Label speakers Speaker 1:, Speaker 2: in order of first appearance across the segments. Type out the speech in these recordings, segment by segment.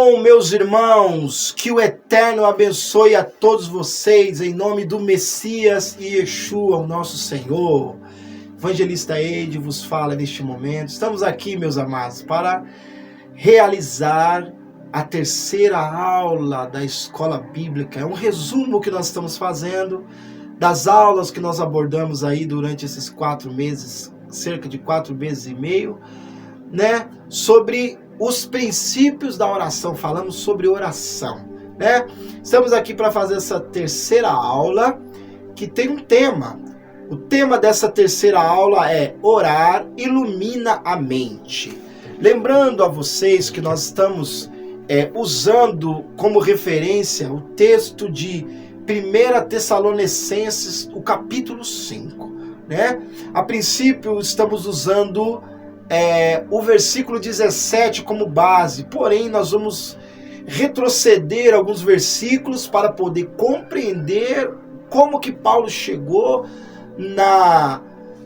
Speaker 1: Shalom, meus irmãos, que o Eterno abençoe a todos vocês, em nome do Messias e Yeshua, o nosso Senhor. Evangelista Eide vos fala neste momento. Estamos aqui, meus amados, para realizar a terceira aula da Escola Bíblica. É um resumo que nós estamos fazendo das aulas que nós abordamos aí durante esses 4 meses, cerca de 4 meses e meio, né? Sobre os princípios da oração, falamos sobre oração, né? Estamos aqui para fazer essa terceira aula, que tem um tema. O tema dessa terceira aula é orar ilumina a mente. Lembrando a vocês que nós estamos usando como referência o texto de 1 Tessalonicenses, o capítulo 5, né? A princípio estamos usando o versículo 17 como base, porém nós vamos retroceder alguns versículos para poder compreender como que Paulo chegou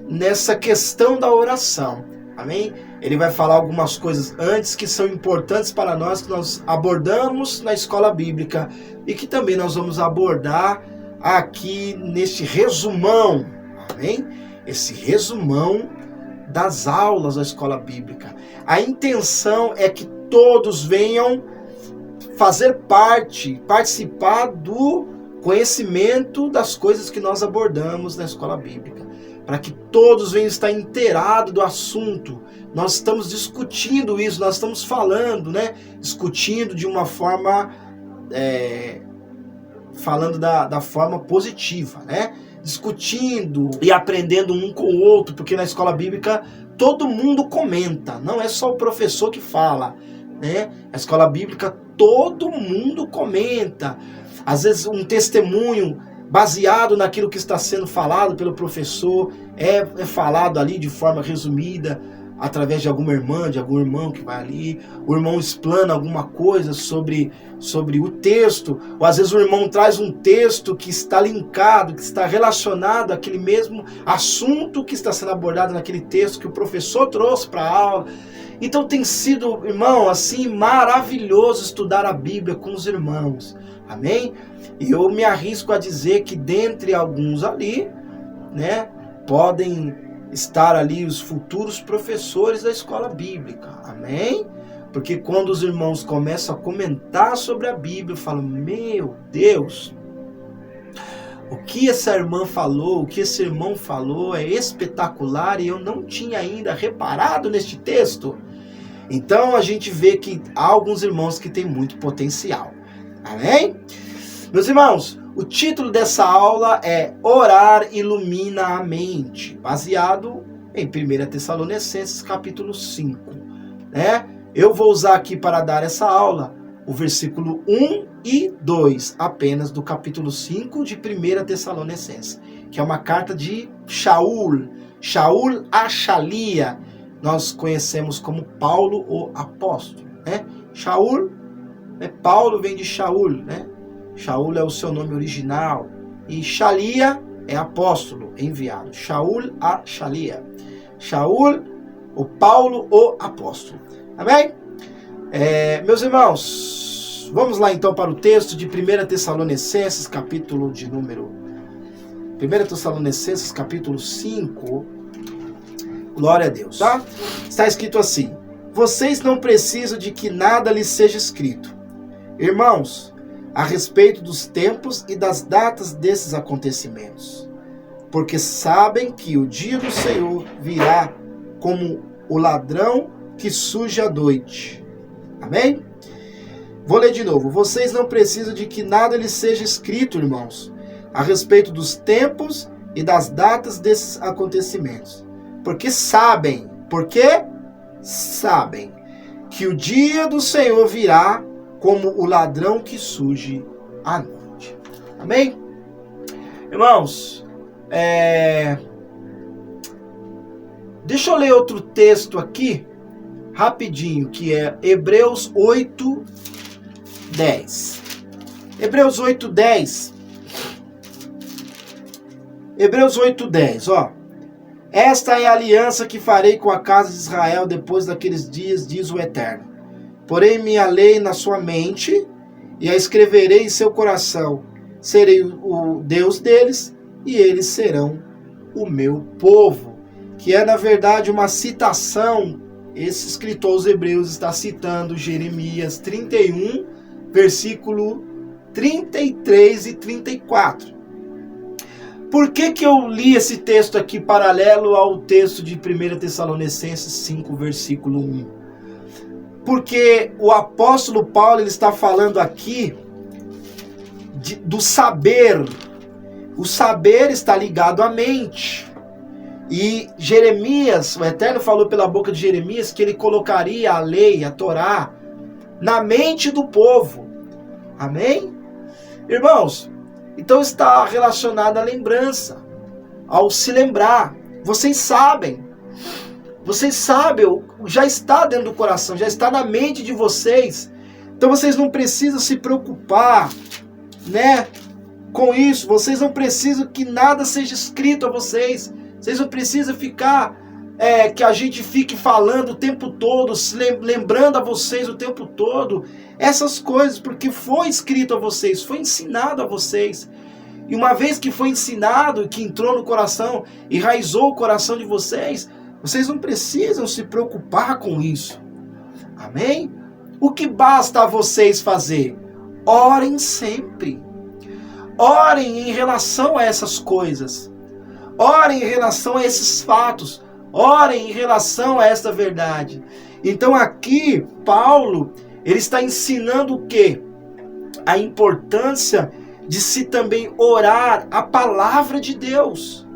Speaker 1: nessa questão da oração, amém? Ele vai falar algumas coisas antes que são importantes para nós, que nós abordamos na escola bíblica e que também nós vamos abordar aqui neste resumão, amém? Esse resumão das aulas da escola bíblica. A intenção é que todos venham fazer parte, participar do conhecimento das coisas que nós abordamos na escola bíblica, para que todos venham estar inteirados do assunto. Nós estamos discutindo isso, nós estamos falando, né? Discutindo de uma forma, falando da forma positiva, né? Discutindo e aprendendo um com o outro, porque na escola bíblica todo mundo comenta, não é só o professor que fala, né? Na escola bíblica todo mundo comenta, às vezes um testemunho baseado naquilo que está sendo falado pelo professor é falado ali de forma resumida, através de alguma irmã, de algum irmão que vai ali, o irmão explana alguma coisa sobre o texto, ou às vezes o irmão traz um texto que está linkado, que está relacionado àquele mesmo assunto que está sendo abordado naquele texto que o professor trouxe para a aula. Então tem sido, irmão, assim, maravilhoso estudar a Bíblia com os irmãos, amém? E eu me arrisco a dizer que dentre alguns ali, né, podem estar ali os futuros professores da escola bíblica, amém? Porque quando os irmãos começam a comentar sobre a Bíblia, falam, meu Deus, o que essa irmã falou, o que esse irmão falou é espetacular e eu não tinha ainda reparado neste texto. Então a gente vê que há alguns irmãos que têm muito potencial, amém? Meus irmãos, o título dessa aula é Orar ilumina a mente, baseado em 1 Tessalonicenses capítulo 5, né? Eu vou usar aqui para dar essa aula o versículo 1 e 2 apenas do capítulo 5 de 1 Tessalonicenses, que é uma carta de Shaul a Shalia, nós conhecemos como Paulo o apóstolo, né? Shaul, Paulo vem de Shaul, né? Shaul é o seu nome original. E Shalia é apóstolo, enviado. Shaul a Shalia. Shaul, o Paulo, o apóstolo. Amém? Meus irmãos, vamos lá então para o texto de 1 Tessalonicenses, capítulo de número... 1 Tessalonicenses, capítulo 5. Glória a Deus, tá? Está escrito assim: vocês não precisam de que nada lhes seja escrito, irmãos, a respeito dos tempos e das datas desses acontecimentos, porque sabem que o dia do Senhor virá como o ladrão que surge à noite. Amém? Vou ler de novo. Vocês não precisam de que nada lhes seja escrito, irmãos, a respeito dos tempos e das datas desses acontecimentos, porque sabem que o dia do Senhor virá como o ladrão que surge à noite. Amém? Irmãos, deixa eu ler outro texto aqui, rapidinho, que é Hebreus 8, 10. Hebreus 8, 10. Hebreus 8, 10, ó. Esta é a aliança que farei com a casa de Israel depois daqueles dias, diz o Eterno. Porém minha lei na sua mente, e a escreverei em seu coração. Serei o Deus deles, e eles serão o meu povo. Que é, na verdade, uma citação. Esse escritor aos Hebreus está citando Jeremias 31, versículo 33 e 34. Por que eu li esse texto aqui paralelo ao texto de 1 Tessalonicenses 5, versículo 1? Porque o apóstolo Paulo ele está falando aqui do saber. O saber está ligado à mente. E Jeremias, o Eterno falou pela boca de Jeremias que ele colocaria a lei, a Torá, na mente do povo. Amém? Irmãos, então está relacionado à lembrança, ao se lembrar. Vocês sabem, já está dentro do coração, já está na mente de vocês. Então vocês não precisam se preocupar, né, com isso. Vocês não precisam que nada seja escrito a vocês. Vocês não precisam ficar, que a gente fique falando o tempo todo, lembrando a vocês o tempo todo essas coisas, porque foi escrito a vocês, foi ensinado a vocês. E uma vez que foi ensinado, que entrou no coração, enraizou o coração de vocês, vocês não precisam se preocupar com isso. Amém? O que basta a vocês fazer? Orem sempre. Orem em relação a essas coisas. Orem em relação a esses fatos. Orem em relação a esta verdade. Então aqui, Paulo, ele está ensinando o quê? A importância de se também orar a palavra de Deus.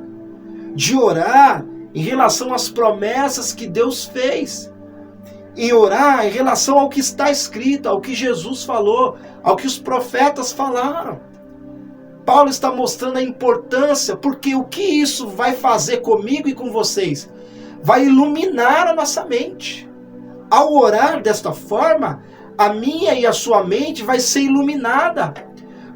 Speaker 1: De orar em relação às promessas que Deus fez. E orar em relação ao que está escrito, ao que Jesus falou, ao que os profetas falaram. Paulo está mostrando a importância, porque o que isso vai fazer comigo e com vocês? Vai iluminar a nossa mente. Ao orar desta forma, a minha e a sua mente vai ser iluminada,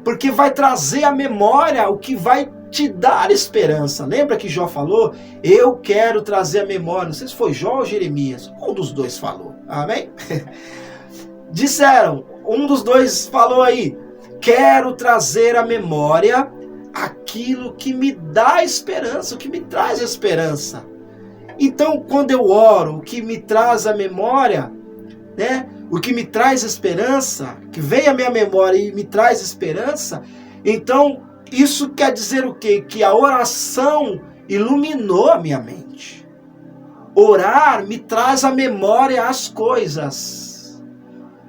Speaker 1: porque vai trazer à memória o que vai te dar esperança. Lembra que Jó falou? Eu quero trazer à memória. Não sei se foi Jó ou Jeremias. Um dos dois falou. Amém? Disseram, um dos dois falou aí, quero trazer à memória aquilo que me dá esperança, o que me traz esperança. Então, quando eu oro, o que me traz a memória, né? O que me traz esperança, que vem à minha memória e me traz esperança, então isso quer dizer o quê? Que a oração iluminou a minha mente. Orar me traz à memória as coisas.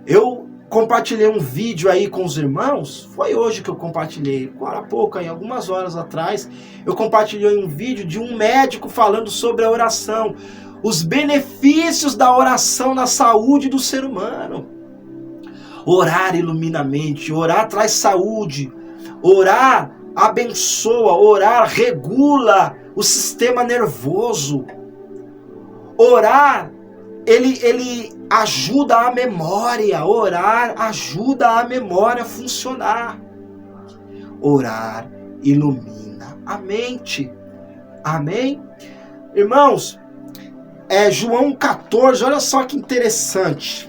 Speaker 1: Eu compartilhei um vídeo aí com os irmãos, foi hoje que eu compartilhei, agora há pouco, aí, algumas horas atrás, eu compartilhei um vídeo de um médico falando sobre a oração, os benefícios da oração na saúde do ser humano. Orar ilumina a mente, orar traz saúde, orar abençoa, orar regula o sistema nervoso, orar ele ajuda a memória, orar ajuda a memória a funcionar. Orar ilumina a mente. Amém? Irmãos, João 14, olha só que interessante.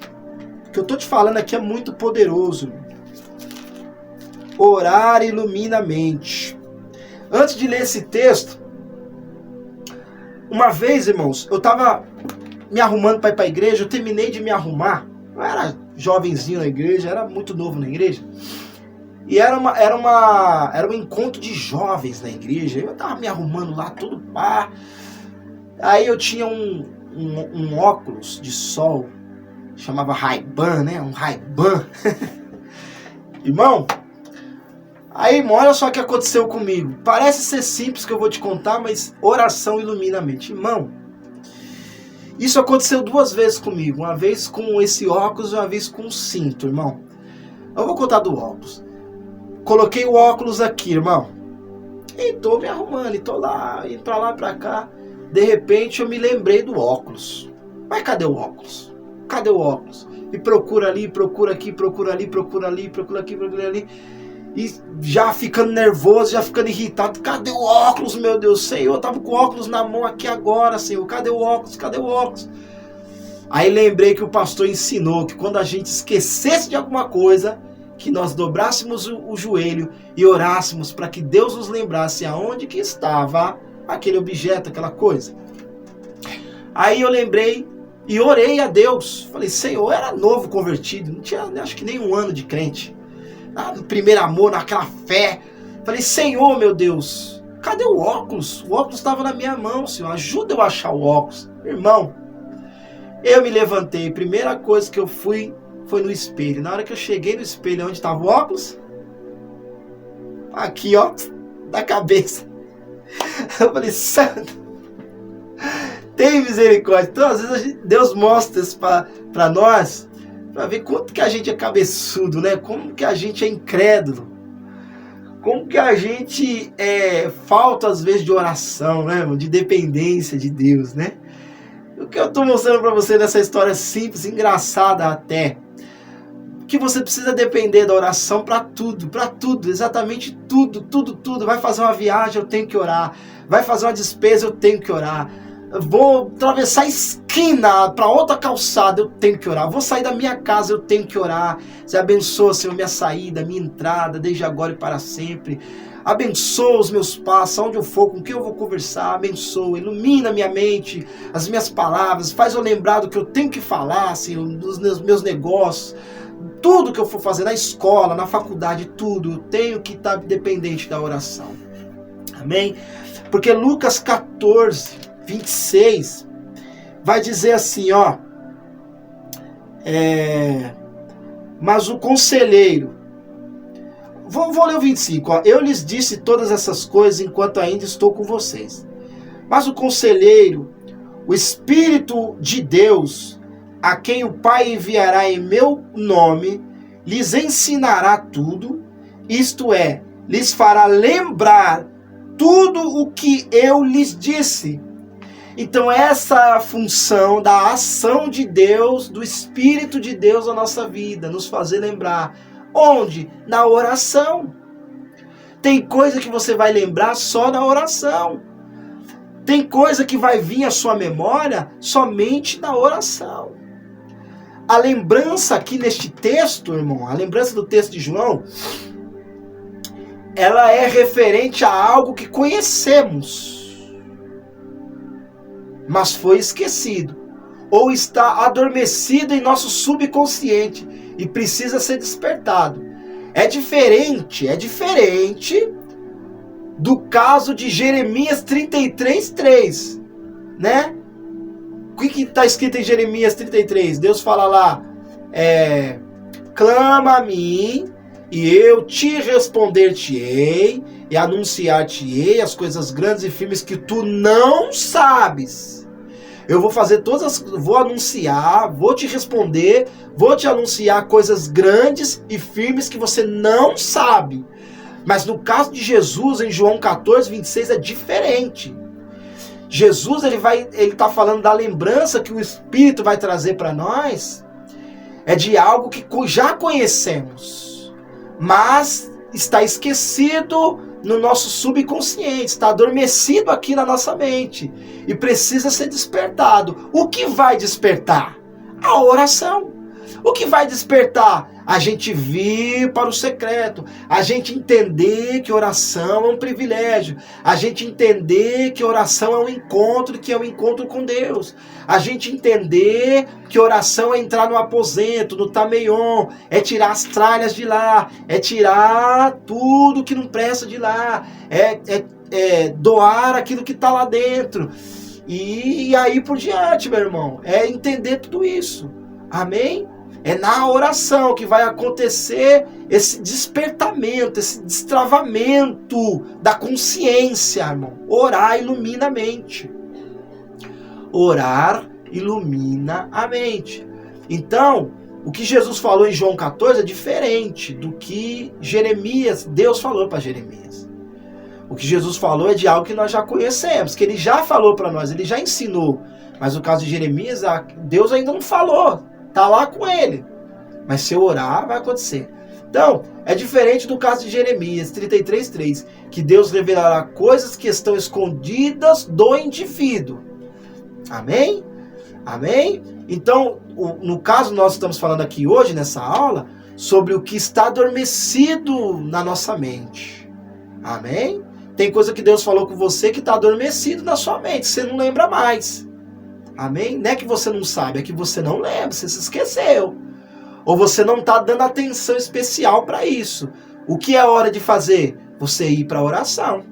Speaker 1: O que eu estou te falando aqui é muito poderoso. Orar ilumina a mente. Antes de ler esse texto, uma vez, irmãos, eu estava me arrumando para ir para a igreja, eu terminei de me arrumar. Eu era jovenzinho na igreja, era muito novo na igreja. E era um encontro de jovens na igreja. Eu estava me arrumando lá, tudo pá. Aí eu tinha um óculos de sol, chamava Ray-Ban, né? Um Ray-Ban. Irmão, aí olha só o que aconteceu comigo. Parece ser simples que eu vou te contar, mas oração ilumina a mente. Irmão, isso aconteceu 2 vezes comigo. Uma vez com esse óculos e uma vez com o cinto, irmão. Eu vou contar do óculos. Coloquei o óculos aqui, irmão. E tô me arrumando, e tô lá, indo pra lá e pra cá. De repente eu me lembrei do óculos. Mas cadê o óculos? Cadê o óculos? E procura ali, procura aqui, procura ali, procura ali, procura aqui, procura ali. E já ficando nervoso, já ficando irritado. Cadê o óculos, meu Deus? Senhor, eu tava com o óculos na mão aqui agora, Senhor. Cadê o óculos? Cadê o óculos? Aí lembrei que o pastor ensinou que quando a gente esquecesse de alguma coisa, que nós dobrássemos o joelho e orássemos para que Deus nos lembrasse aonde que estava aquele objeto, aquela coisa. Aí eu lembrei e orei a Deus. Falei, Senhor, eu era novo convertido, não tinha acho que nem um ano de crente. No primeiro amor, naquela fé. Falei, Senhor, meu Deus, cadê o óculos? O óculos estava na minha mão, Senhor, ajuda eu a achar o óculos. Irmão, eu me levantei, primeira coisa que eu fui foi no espelho. Na hora que eu cheguei no espelho, onde estava o óculos? Aqui, ó, da cabeça. Eu falei, santo, tem misericórdia. Então, às vezes, Deus mostra isso para nós, para ver quanto que a gente é cabeçudo, né? Como que a gente é incrédulo. Como que a gente falta, às vezes, de oração, né? De dependência de Deus, né? O que eu estou mostrando para você nessa história simples, engraçada até, que você precisa depender da oração para tudo, exatamente tudo. Vai fazer uma viagem, eu tenho que orar. Vai fazer uma despesa, eu tenho que orar. Vou atravessar a esquina para outra calçada, eu tenho que orar. Vou sair da minha casa, eu tenho que orar. Você abençoa, Senhor, minha saída, minha entrada, desde agora e para sempre. Abençoa os meus passos, aonde eu for, com quem eu vou conversar, abençoa, ilumina minha mente, as minhas palavras, faz eu lembrar do que eu tenho que falar, Senhor, dos meus negócios, tudo que eu for fazer na escola, na faculdade, tudo, eu tenho que estar dependente da oração. Amém? Porque Lucas 14, 26, vai dizer assim, ó, mas o conselheiro, vou ler o 25, ó. Eu lhes disse todas essas coisas enquanto ainda estou com vocês. Mas o conselheiro, o Espírito de Deus, a quem o Pai enviará em meu nome, lhes ensinará tudo, isto é, lhes fará lembrar tudo o que eu lhes disse. Então essa é a função da ação de Deus, do Espírito de Deus na nossa vida, nos fazer lembrar. Onde? Na oração. Tem coisa que você vai lembrar só na oração. Tem coisa que vai vir à sua memória somente na oração. A lembrança aqui neste texto, irmão, a lembrança do texto de João, ela é referente a algo que conhecemos, mas foi esquecido, ou está adormecido em nosso subconsciente e precisa ser despertado. É diferente do caso de Jeremias 33:3, né? O que está escrito em Jeremias 33? Deus fala lá, clama a mim e eu te responder-te-ei e anunciar-te-ei as coisas grandes e firmes que tu não sabes. Eu vou fazer vou anunciar, vou te responder, vou te anunciar coisas grandes e firmes que você não sabe. Mas no caso de Jesus, em João 14, 26, é diferente. Jesus, ele está falando da lembrança que o Espírito vai trazer para nós, é de algo que já conhecemos, mas está esquecido no nosso subconsciente, está adormecido aqui na nossa mente e precisa ser despertado. O que vai despertar? A oração. O que vai despertar? A gente vir para o secreto, a gente entender que oração é um privilégio, a gente entender que oração é um encontro, que é um encontro com Deus, a gente entender que oração é entrar no aposento, no tameion, é tirar as tralhas de lá, é tirar tudo que não presta de lá, é doar aquilo que está lá dentro, e aí por diante, meu irmão, é entender tudo isso, amém? É na oração que vai acontecer esse despertamento, esse destravamento da consciência, irmão. Orar ilumina a mente. Orar ilumina a mente. Então, o que Jesus falou em João 14 é diferente do que Deus falou para Jeremias. O que Jesus falou é de algo que nós já conhecemos, que ele já falou para nós, ele já ensinou. Mas no caso de Jeremias, Deus ainda não falou. Está lá com ele. Mas se eu orar, vai acontecer. Então, é diferente do caso de Jeremias 33:3, que Deus revelará coisas que estão escondidas do indivíduo. Amém? Amém? Então, no caso, nós estamos falando aqui hoje, nessa aula, sobre o que está adormecido na nossa mente. Amém? Tem coisa que Deus falou com você que está adormecido na sua mente, você não lembra mais. Amém? Não é que você não sabe, é que você não lembra, você se esqueceu. Ou você não está dando atenção especial para isso. O que é hora de fazer? Você ir para a oração.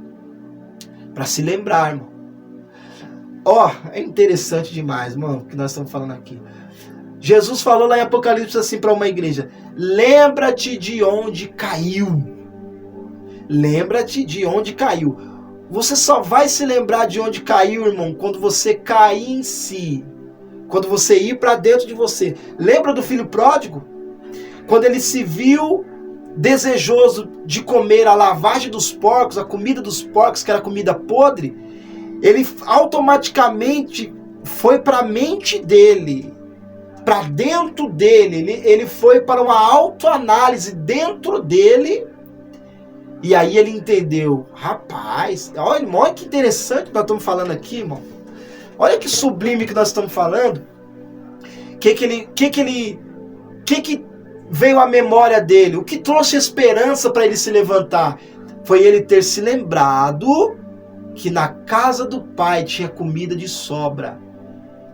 Speaker 1: Para se lembrar, irmão. É interessante demais, mano, o que nós estamos falando aqui. Jesus falou lá em Apocalipse assim para uma igreja: lembra-te de onde caiu. Lembra-te de onde caiu. Você só vai se lembrar de onde caiu, irmão, quando você cair em si. Quando você ir para dentro de você. Lembra do filho pródigo? Quando ele se viu desejoso de comer a lavagem dos porcos, a comida dos porcos, que era comida podre, ele automaticamente foi para a mente dele, para dentro dele. Ele foi para uma autoanálise dentro dele. E aí ele entendeu, rapaz, olha que interessante que nós estamos falando aqui, irmão. Olha que sublime que nós estamos falando. Que veio à memória dele? O que trouxe esperança para ele se levantar? Foi ele ter se lembrado que na casa do pai tinha comida de sobra.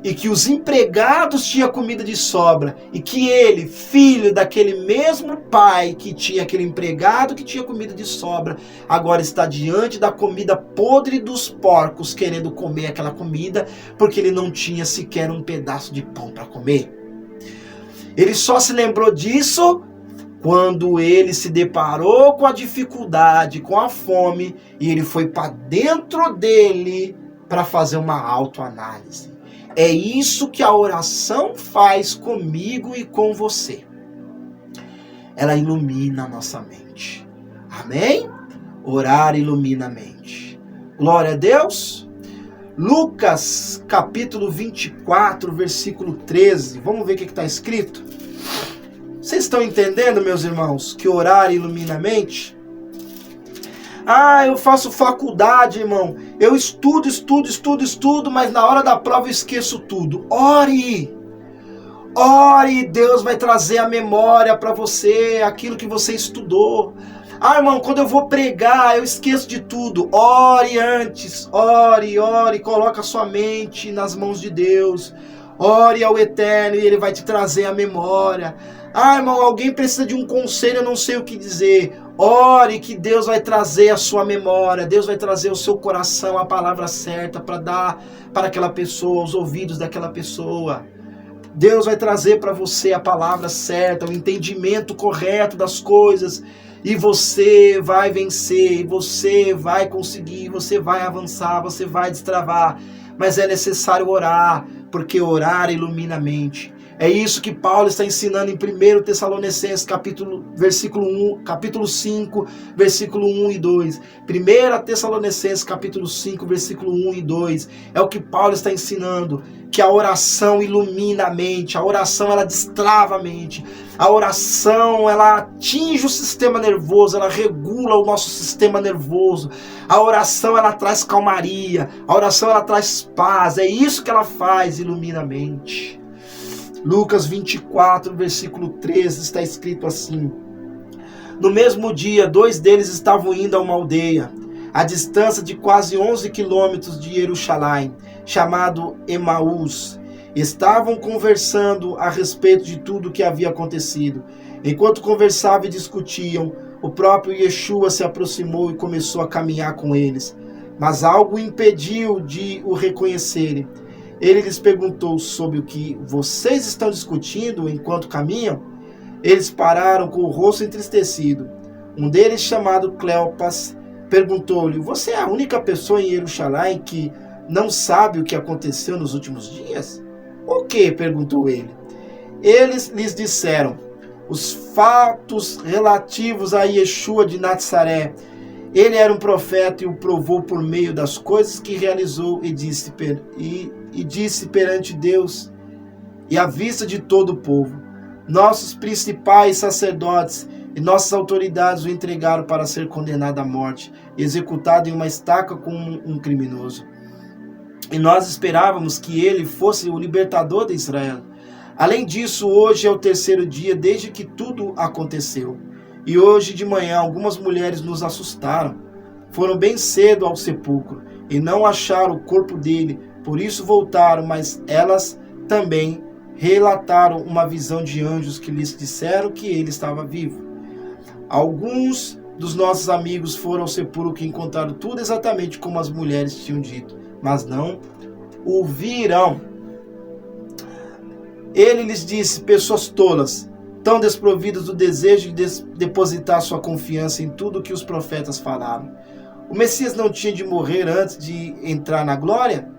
Speaker 1: E que os empregados tinham comida de sobra. E que ele, filho daquele mesmo pai que tinha aquele empregado que tinha comida de sobra, agora está diante da comida podre dos porcos, querendo comer aquela comida, porque ele não tinha sequer um pedaço de pão para comer. Ele só se lembrou disso quando ele se deparou com a dificuldade, com a fome, e ele foi para dentro dele para fazer uma autoanálise. É isso que a oração faz comigo e com você. Ela ilumina a nossa mente. Amém? Orar ilumina a mente. Glória a Deus. Lucas, capítulo 24, versículo 13. Vamos ver o que está escrito? Vocês estão entendendo, meus irmãos, que orar ilumina a mente? Eu faço faculdade, irmão. Eu estudo, mas na hora da prova eu esqueço tudo. Ore! Ore, Deus vai trazer a memória para você, aquilo que você estudou. Irmão, quando eu vou pregar, eu esqueço de tudo. Ore antes, ore, coloca a sua mente nas mãos de Deus. Ore ao Eterno e Ele vai te trazer a memória. Irmão, alguém precisa de um conselho, eu não sei o que dizer. Ore que Deus vai trazer a sua memória, Deus vai trazer o seu coração, a palavra certa para dar para aquela pessoa, os ouvidos daquela pessoa. Deus vai trazer para você a palavra certa, o entendimento correto das coisas. E você vai vencer, você vai conseguir, você vai avançar, você vai destravar. Mas é necessário orar, porque orar ilumina a mente. É isso que Paulo está ensinando em 1 Tessalonicenses, capítulo 5, versículo 1 e 2. 1 Tessalonicenses, capítulo 5, versículo 1 e 2. É o que Paulo está ensinando, que a oração ilumina a mente, a oração ela destrava a mente. A oração ela atinge o sistema nervoso, ela regula o nosso sistema nervoso. A oração ela traz calmaria, a oração ela traz paz. É isso que ela faz, ilumina a mente. Lucas 24, versículo 13, está escrito assim: no mesmo dia, 2 deles estavam indo a uma aldeia, a distância de quase 11 quilômetros de Jerusalém, chamado Emaús. Estavam conversando a respeito de tudo o que havia acontecido. Enquanto conversavam e discutiam, o próprio Yeshua se aproximou e começou a caminhar com eles. Mas algo impediu de o reconhecerem. Ele lhes perguntou sobre o que vocês estão discutindo enquanto caminham. Eles pararam com o rosto entristecido. Um deles, chamado Cleopas, perguntou-lhe: você é a única pessoa em Jerusalém que não sabe o que aconteceu nos últimos dias? O que? Perguntou ele. Eles lhes disseram os fatos relativos a Yeshua de Nazaré. Ele era um profeta e o provou por meio das coisas que realizou e disse perante Deus e à vista de todo o povo. Nossos principais sacerdotes e nossas autoridades o entregaram para ser condenado à morte, executado em uma estaca como um criminoso. E nós esperávamos que ele fosse o libertador de Israel. Além disso, hoje é o terceiro dia desde que tudo aconteceu. E hoje de manhã algumas mulheres nos assustaram. Foram bem cedo ao sepulcro e não acharam o corpo dele. Por isso voltaram, mas elas também relataram uma visão de anjos que lhes disseram que ele estava vivo. Alguns dos nossos amigos foram ao sepulcro e encontraram tudo exatamente como as mulheres tinham dito, mas não o viram. Ele lhes disse: pessoas tolas, tão desprovidas do desejo de depositar sua confiança em tudo que os profetas falaram. O Messias não tinha de morrer antes de entrar na glória?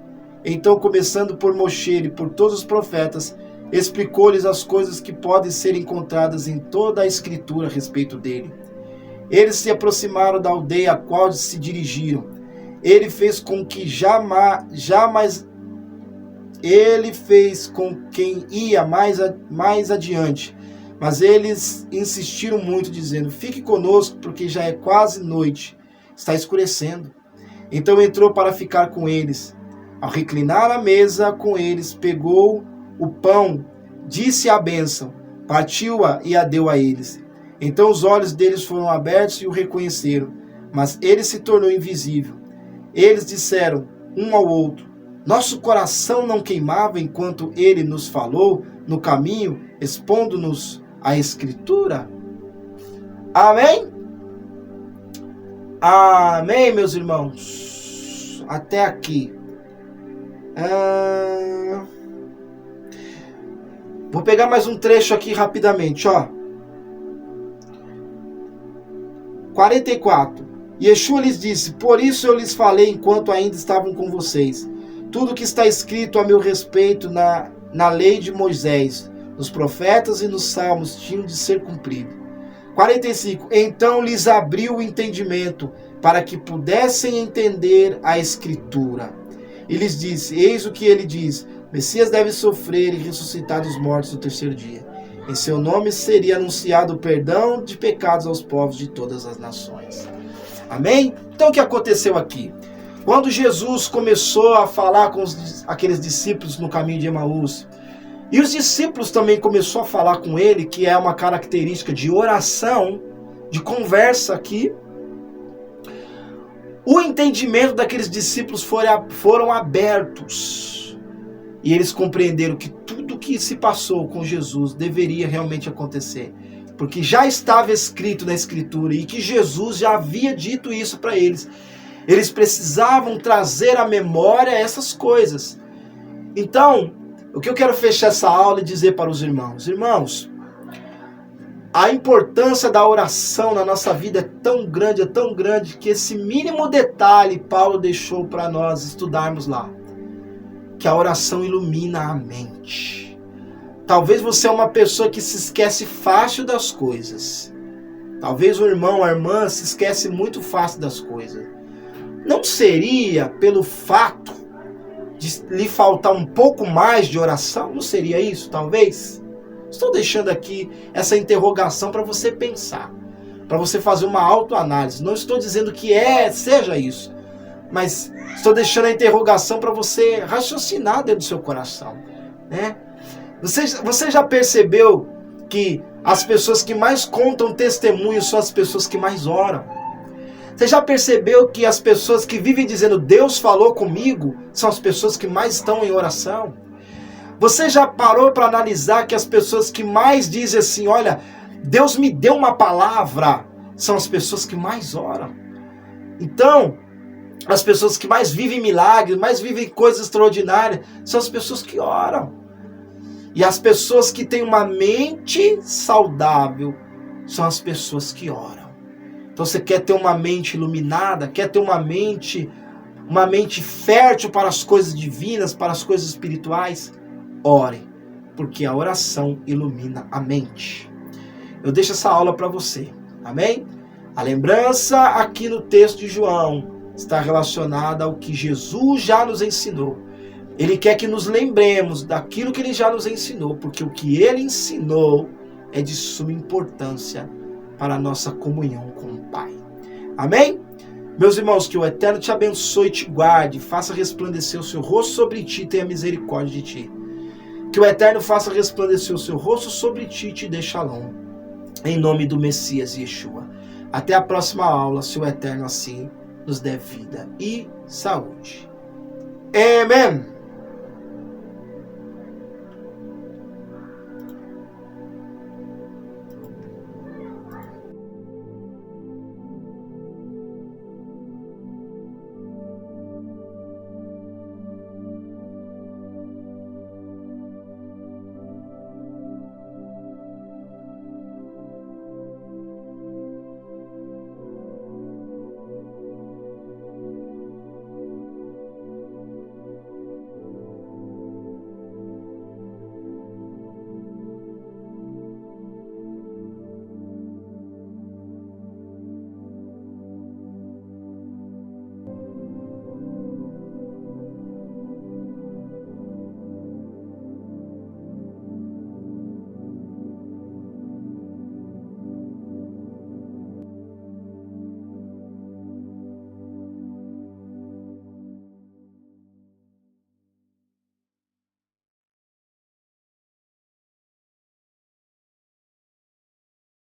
Speaker 1: Então, começando por Moshe e por todos os profetas, explicou-lhes as coisas que podem ser encontradas em toda a Escritura a respeito dele. Eles se aproximaram da aldeia a qual se dirigiram. Ele fez com quem ia mais adiante. Mas eles insistiram muito, dizendo: fique conosco, porque já é quase noite, está escurecendo. Então entrou para ficar com eles. Ao reclinar à mesa com eles, pegou o pão, disse a bênção, partiu-a e a deu a eles. Então os olhos deles foram abertos e o reconheceram, mas ele se tornou invisível. Eles disseram um ao outro: nosso coração não queimava enquanto ele nos falou no caminho, expondo-nos a Escritura? Amém? Amém, meus irmãos. Até aqui. Vou pegar mais um trecho aqui rapidamente, ó. 44. Yeshua lhes disse: por isso eu lhes falei enquanto ainda estavam com vocês. Tudo que está escrito a meu respeito na lei de Moisés, nos profetas e nos salmos tinham de ser cumprido. 45. Então lhes abriu o entendimento para que pudessem entender a Escritura. E lhes disse: eis o que ele diz, Messias deve sofrer e ressuscitar dos mortos no terceiro dia. Em seu nome seria anunciado o perdão de pecados aos povos de todas as nações. Amém? Então o que aconteceu aqui? Quando Jesus começou a falar com aqueles discípulos no caminho de Emaús, e os discípulos também começaram a falar com ele, que é uma característica de oração, de conversa aqui, o entendimento daqueles discípulos foram abertos. E eles compreenderam que tudo que se passou com Jesus deveria realmente acontecer. Porque já estava escrito na Escritura e que Jesus já havia dito isso para eles. Eles precisavam trazer à memória essas coisas. Então, o que eu quero fechar essa aula e dizer para os irmãos: irmãos, a importância da oração na nossa vida é tão grande, que esse mínimo detalhe Paulo deixou para nós estudarmos lá. Que a oração ilumina a mente. Talvez você é uma pessoa que se esquece fácil das coisas. Talvez o irmão, a irmã se esquece muito fácil das coisas. Não seria pelo fato de lhe faltar um pouco mais de oração? Não seria isso, talvez? Estou deixando aqui essa interrogação para você pensar, para você fazer uma autoanálise. Não estou dizendo que seja isso, mas estou deixando a interrogação para você raciocinar dentro do seu coração, né? Você já percebeu que as pessoas que mais contam testemunhos são as pessoas que mais oram? Você já percebeu que as pessoas que vivem dizendo Deus falou comigo são as pessoas que mais estão em oração? Você já parou para analisar que as pessoas que mais dizem assim, olha, Deus me deu uma palavra, são as pessoas que mais oram? Então, as pessoas que mais vivem milagres, mais vivem coisas extraordinárias, são as pessoas que oram. E as pessoas que têm uma mente saudável são as pessoas que oram. Então você quer ter uma mente iluminada, quer ter uma mente fértil para as coisas divinas, para as coisas espirituais? Ore, porque a oração ilumina a mente. Eu deixo essa aula para você, amém? A lembrança aqui no texto de João está relacionada ao que Jesus já nos ensinou. Ele quer que nos lembremos daquilo que ele já nos ensinou, porque o que ele ensinou é de suma importância para a nossa comunhão com o Pai. Amém? Meus irmãos, que o Eterno te abençoe e te guarde, faça resplandecer o seu rosto sobre ti e tenha misericórdia de ti. Que o Eterno faça resplandecer o seu rosto sobre ti e te dê shalom. Em nome do Messias Yeshua. Até a próxima aula, se o Eterno assim nos der vida e saúde. Amém.